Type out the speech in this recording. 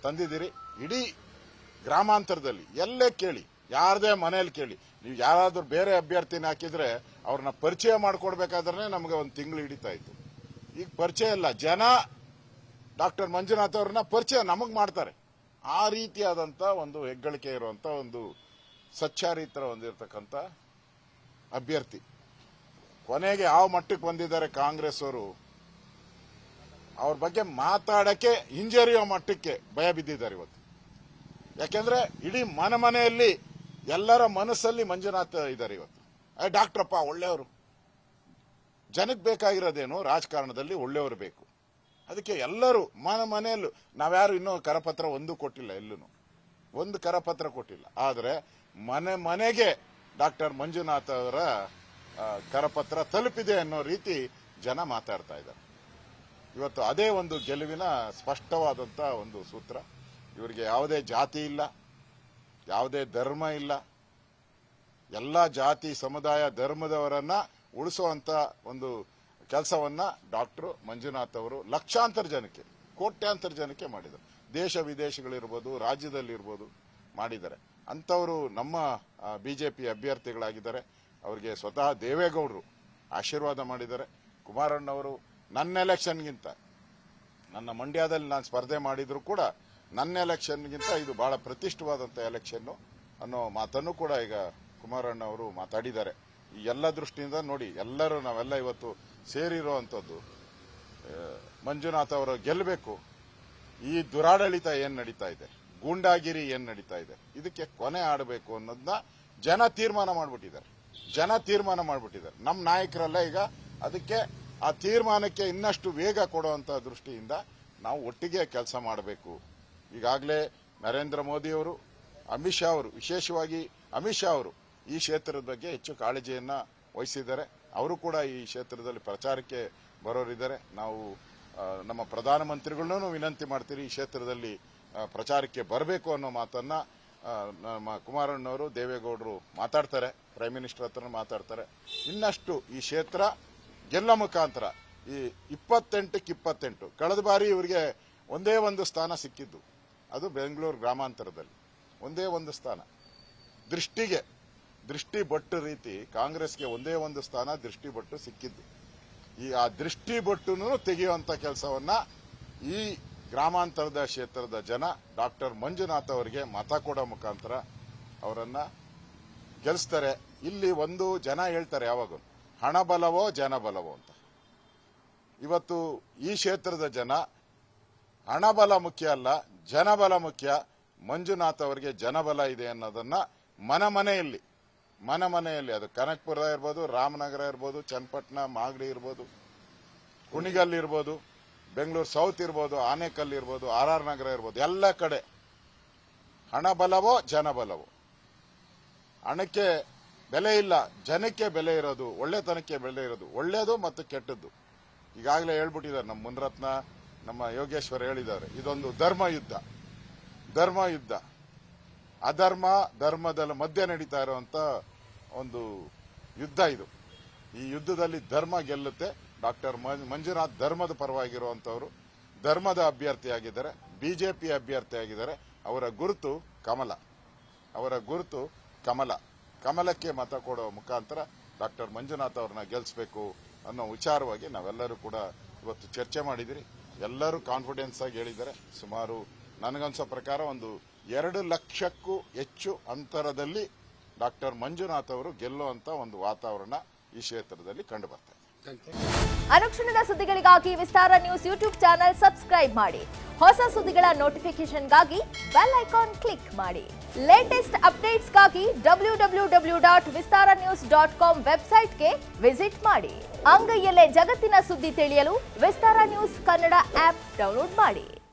ತಂದಿದ್ದೀರಿ. ಇಡೀ ಗ್ರಾಮಾಂತರದಲ್ಲಿ ಎಲ್ಲೇ ಕೇಳಿ, ಯಾರದೇ ಮನೆಯಲ್ಲಿ ಕೇಳಿ, ನೀವು ಯಾರಾದ್ರೂ ಬೇರೆ ಅಭ್ಯರ್ಥಿನ ಹಾಕಿದ್ರೆ ಅವ್ರನ್ನ ಪರಿಚಯ ಮಾಡಿಕೊಡ್ಬೇಕಾದ್ರೆ ನಮಗೆ ಒಂದು ತಿಂಗಳು ಹಿಡಿತಾ ಇತ್ತು. ಈಗ ಪರಿಚಯ ಇಲ್ಲ, ಜನ ಡಾಕ್ಟರ್ ಮಂಜುನಾಥ್ ಅವ್ರನ್ನ ಪರಿಚಯ ನಮಗ್ ಮಾಡ್ತಾರೆ. ಆ ರೀತಿಯಾದಂತ ಒಂದು ಹೆಗ್ಗಳಿಕೆ ಇರುವಂತ ಒಂದು ಸಚ್ಚಾರಿತ್ರ ಹೊಂದಿರತಕ್ಕಂಥ ಅಭ್ಯರ್ಥಿ. ಕೊನೆಗೆ ಯಾವ ಮಟ್ಟಕ್ಕೆ ಬಂದಿದ್ದಾರೆ ಕಾಂಗ್ರೆಸ್ ಅವರು, ಅವ್ರ ಬಗ್ಗೆ ಮಾತಾಡಕ್ಕೆ ಹಿಂಜರಿಯೋ ಮಟ್ಟಕ್ಕೆ ಭಯ ಬಿದ್ದಿದ್ದಾರೆ ಇವತ್ತು. ಯಾಕೆಂದ್ರೆ ಇಡೀ ಮನೆಯಲ್ಲಿ ಎಲ್ಲರ ಮನಸ್ಸಲ್ಲಿ ಮಂಜುನಾಥ್ ಇದ್ದಾರೆ ಇವತ್ತು. ಡಾಕ್ಟ್ರಪ್ಪ ಒಳ್ಳೆಯವರು. ಜನಕ್ಕೆ ಬೇಕಾಗಿರೋದೇನು, ರಾಜಕಾರಣದಲ್ಲಿ ಒಳ್ಳೆಯವರು ಬೇಕು. ಅದಕ್ಕೆ ಎಲ್ಲರೂ ಮನೆಯಲ್ಲೂ ನಾವ್ಯಾರು ಇನ್ನೂ ಕರಪತ್ರ ಒಂದು ಕೊಟ್ಟಿಲ್ಲ, ಎಲ್ಲೂ ಒಂದು ಕರಪತ್ರ ಕೊಟ್ಟಿಲ್ಲ. ಆದರೆ ಮನೆಗೆ ಡಾಕ್ಟರ್ ಮಂಜುನಾಥ್ ಅವರ ಕರಪತ್ರ ತಲುಪಿದೆ ಅನ್ನೋ ರೀತಿ ಜನ ಮಾತಾಡ್ತಾ ಇದ್ದಾರೆ ಇವತ್ತು. ಅದೇ ಒಂದು ಗೆಲುವಿನ ಸ್ಪಷ್ಟವಾದಂತ ಒಂದು ಸೂತ್ರ. ಇವರಿಗೆ ಯಾವುದೇ ಜಾತಿ ಇಲ್ಲ, ಯಾವುದೇ ಧರ್ಮ ಇಲ್ಲ. ಎಲ್ಲ ಜಾತಿ ಸಮುದಾಯ ಧರ್ಮದವರನ್ನ ಉಳಿಸುವಂತ ಒಂದು ಕೆಲಸವನ್ನ ಡಾಕ್ಟರ್ ಮಂಜುನಾಥ್ ಅವರು ಲಕ್ಷಾಂತರ ಜನಕ್ಕೆ, ಕೋಟ್ಯಾಂತರ ಜನಕ್ಕೆ ಮಾಡಿದ್ದಾರೆ. ದೇಶ ವಿದೇಶಗಳಿರ್ಬೋದು, ರಾಜ್ಯದಲ್ಲಿರ್ಬೋದು ಮಾಡಿದ್ದಾರೆ. ಅಂತವರು ನಮ್ಮ ಬಿಜೆಪಿ ಅಭ್ಯರ್ಥಿಗಳಾಗಿದ್ದಾರೆ. ಅವರಿಗೆ ಸ್ವತಃ ದೇವೇಗೌಡರು ಆಶೀರ್ವಾದ ಮಾಡಿದ್ದಾರೆ. ಕುಮಾರಣ್ಣವರು ನನ್ನ ಎಲೆಕ್ಷನ್ಗಿಂತ, ನನ್ನ ಮಂಡ್ಯದಲ್ಲಿ ನಾನು ಸ್ಪರ್ಧೆ ಮಾಡಿದ್ರು ಕೂಡ ನನ್ನ ಎಲೆಕ್ಷನ್ಗಿಂತ ಇದು ಬಹಳ ಪ್ರತಿಷ್ಠವಾದಂಥ ಎಲೆಕ್ಷನ್ನು ಅನ್ನೋ ಮಾತನ್ನು ಕೂಡ ಈಗ ಕುಮಾರಣ್ಣ ಅವರು ಮಾತಾಡಿದ್ದಾರೆ. ಈ ಎಲ್ಲ ದೃಷ್ಟಿಯಿಂದ ನೋಡಿ, ಎಲ್ಲರೂ ನಾವೆಲ್ಲ ಇವತ್ತು ಸೇರಿರುವಂಥದ್ದು ಮಂಜುನಾಥ್ ಅವರು ಗೆಲ್ಲಬೇಕು. ಈ ದುರಾಡಳಿತ ಏನ್ ನಡೀತಾ ಇದೆ, ಗೂಂಡಾಗಿರಿ ಏನ್ ನಡೀತಾ ಇದೆ, ಇದಕ್ಕೆ ಕೊನೆ ಆಡಬೇಕು ಅನ್ನೋದನ್ನ ಜನ ತೀರ್ಮಾನ ಮಾಡಿಬಿಟ್ಟಿದ್ದಾರೆ. ನಮ್ಮ ನಾಯಕರಲ್ಲ ಈಗ ಅದಕ್ಕೆ ಆ ತೀರ್ಮಾನಕ್ಕೆ ಇನ್ನಷ್ಟು ವೇಗ ಕೊಡುವಂತ ದೃಷ್ಟಿಯಿಂದ ನಾವು ಒಟ್ಟಿಗೆ ಕೆಲಸ ಮಾಡಬೇಕು. ಈಗಾಗಲೇ ನರೇಂದ್ರ ಮೋದಿ ಅವರು, ಅಮಿತ್ ಶಾ ಅವರು, ವಿಶೇಷವಾಗಿ ಅಮಿತ್ ಶಾ ಅವರು ಈ ಕ್ಷೇತ್ರದ ಬಗ್ಗೆ ಹೆಚ್ಚು ಕಾಳಜಿಯನ್ನ ವಹಿಸಿದ್ದಾರೆ. ಅವರು ಕೂಡ ಈ ಕ್ಷೇತ್ರದಲ್ಲಿ ಪ್ರಚಾರಕ್ಕೆ ಬರೋರಿದ್ದಾರೆ. ನಾವು ನಮ್ಮ ಪ್ರಧಾನಮಂತ್ರಿಗಳನ್ನೂ ವಿನಂತಿ ಮಾಡ್ತೀರಿ, ಈ ಕ್ಷೇತ್ರದಲ್ಲಿ ಪ್ರಚಾರಕ್ಕೆ ಬರಬೇಕು ಅನ್ನೋ ಮಾತನ್ನ ನಮ್ಮ ಕುಮಾರಣ್ಣವರು, ದೇವೇಗೌಡರು ಮಾತಾಡ್ತಾರೆ, ಪ್ರೈಮ್ ಮಿನಿಸ್ಟರ್ ಹತ್ರ ಮಾತಾಡ್ತಾರೆ. ಇನ್ನಷ್ಟು ಈ ಕ್ಷೇತ್ರ ಗೆಲ್ಲೋ ಮುಖಾಂತರ ಈ 28ಕ್ಕೆ 28 ಕಳೆದ ಬಾರಿ ಇವರಿಗೆ ಒಂದೇ ಒಂದು ಸ್ಥಾನ ಸಿಕ್ಕಿದ್ದು, ಅದು ಬೆಂಗಳೂರು ಗ್ರಾಮಾಂತರದಲ್ಲಿ ಒಂದೇ ಒಂದು ಸ್ಥಾನ. ದೃಷ್ಟಿ ಬೊಟ್ಟು ರೀತಿ ಕಾಂಗ್ರೆಸ್ಗೆ ಒಂದೇ ಒಂದು ಸ್ಥಾನ ದೃಷ್ಟಿ ಬೊಟ್ಟು ಸಿಕ್ಕಿದ್ದು. ಆ ದೃಷ್ಟಿ ಬೊಟ್ಟುನು ತೆಗೆಯುವಂತ ಕೆಲಸವನ್ನ ಈ ಗ್ರಾಮಾಂತರದ ಕ್ಷೇತ್ರದ ಜನ ಡಾಕ್ಟರ್ ಮಂಜುನಾಥ್ ಅವರಿಗೆ ಮತ ಕೊಡೋ ಮುಖಾಂತರ ಅವರನ್ನ ಗೆಲ್ಲಿಸ್ತಾರೆ. ಇಲ್ಲಿ ಒಂದು ಜನ ಹೇಳ್ತಾರೆ ಯಾವಾಗ, ಹಣಬಲವೋ ಜನಬಲವೋ ಅಂತ. ಇವತ್ತು ಈ ಕ್ಷೇತ್ರದ ಜನ ಹಣಬಲ ಮುಖ್ಯ ಅಲ್ಲ, ಜನಬಲ ಮುಖ್ಯ. ಮಂಜುನಾಥ್ ಅವರಿಗೆ ಜನಬಲ ಇದೆ ಅನ್ನೋದನ್ನ ಮನೆಯಲ್ಲಿ ಅದು ಕನಕಪುರ ಇರ್ಬೋದು, ರಾಮನಗರ ಇರ್ಬೋದು, ಚನ್ನಪಟ್ಟಣ, ಮಾಗಡಿ ಇರ್ಬೋದು, ಕುಣಿಗಲ್ ಇರ್ಬೋದು, ಬೆಂಗಳೂರು ಸೌತ್ ಇರ್ಬೋದು, ಆನೇಕಲ್ ಇರ್ಬೋದು, ಆರ್ ನಗರ ಇರ್ಬೋದು, ಎಲ್ಲ ಕಡೆ ಹಣಬಲವೋ ಜನಬಲವೋ. ಹಣಕ್ಕೆ ಬೆಲೆ ಇಲ್ಲ, ಜನಕ್ಕೆ ಬೆಲೆ ಇರೋದು, ಒಳ್ಳೆತನಕ್ಕೆ ಬೆಲೆ ಇರೋದು, ಒಳ್ಳೆಯದು ಮತ್ತು ಕೆಟ್ಟದ್ದು. ಈಗಾಗಲೇ ಹೇಳ್ಬಿಟ್ಟಿದ್ದಾರೆ ನಮ್ಮ ಮುನರತ್ನ, ನಮ್ಮ ಯೋಗೇಶ್ವರ್ ಹೇಳಿದ್ದಾರೆ, ಇದೊಂದು ಧರ್ಮ ಯುದ್ಧ. ಅಧರ್ಮ ಧರ್ಮದ ಮಧ್ಯೆ ನಡೀತಾ ಇರುವಂತ ಒಂದು ಯುದ್ಧ ಇದು. ಈ ಯುದ್ಧದಲ್ಲಿ ಧರ್ಮ ಗೆಲ್ಲುತ್ತೆ. ಡಾಕ್ಟರ್ ಮಂಜುನಾಥ್ ಧರ್ಮದ ಪರವಾಗಿರುವಂತವರು, ಧರ್ಮದ ಅಭ್ಯರ್ಥಿಯಾಗಿದ್ದಾರೆ, ಬಿಜೆಪಿ ಅಭ್ಯರ್ಥಿಯಾಗಿದ್ದಾರೆ. ಅವರ ಗುರುತು ಕಮಲಕ್ಕೆ ಮತ ಕೊಡೋ ಮುಖಾಂತರ ಡಾಕ್ಟರ್ ಮಂಜುನಾಥ್ ಅವ್ರನ್ನ ಗೆಲ್ಲಿಸಬೇಕು ಅನ್ನೋ ವಿಚಾರವಾಗಿ ನಾವೆಲ್ಲರೂ ಕೂಡ ಇವತ್ತು ಚರ್ಚೆ ಮಾಡಿದಿರಿ. ಎಲ್ಲರೂ ಕಾನ್ಫಿಡೆನ್ಸ್ ಆಗಿ ಹೇಳಿದ್ದಾರೆ. ಸುಮಾರು ನನಗನ್ಸೋ ಪ್ರಕಾರ ಒಂದು 2 ಲಕ್ಷಕ್ಕೂ ಹೆಚ್ಚು ಅಂತರದಲ್ಲಿ ಡಾಕ್ಟರ್ ಮಂಜುನಾಥ್ ಅವರು ಗೆಲ್ಲುವಂತ ಒಂದು ವಾತಾವರಣ ಈ ಕ್ಷೇತ್ರದಲ್ಲಿ ಕಂಡು ಬರ್ತಾ ಇದೆ. ಅನುಕ್ಷಣದ ಸುದ್ದಿಗಳಿಗಾಗಿ ವಿಸ್ತಾರ ನ್ಯೂಸ್ ಯೂಟ್ಯೂಬ್ ಚಾನೆಲ್ ಸಬ್ಸ್ಕ್ರೈಬ್ ಮಾಡಿ. ಹೊಸ ಸುದ್ದಿಗಳ ನೋಟಿಫಿಕೇಶನ್ಗಾಗಿ ಬೆಲ್ ಐಕಾನ್ ಕ್ಲಿಕ್ ಮಾಡಿ. ಲೇಟೆಸ್ಟ್ ಅಪ್ಡೇಟ್ಸ್ಗಾಗಿ www.vistaranews.com ವೆಬ್ಸೈಟ್ಗೆ ವಿಸಿಟ್ ಮಾಡಿ. ಅಂಗೈಯಲ್ಲೇ ಜಗತ್ತಿನ ಸುದ್ದಿ ತಿಳಿಯಲು ವಿಸ್ತಾರ ನ್ಯೂಸ್ ಕನ್ನಡ ಆಪ್ ಡೌನ್ಲೋಡ್ ಮಾಡಿ.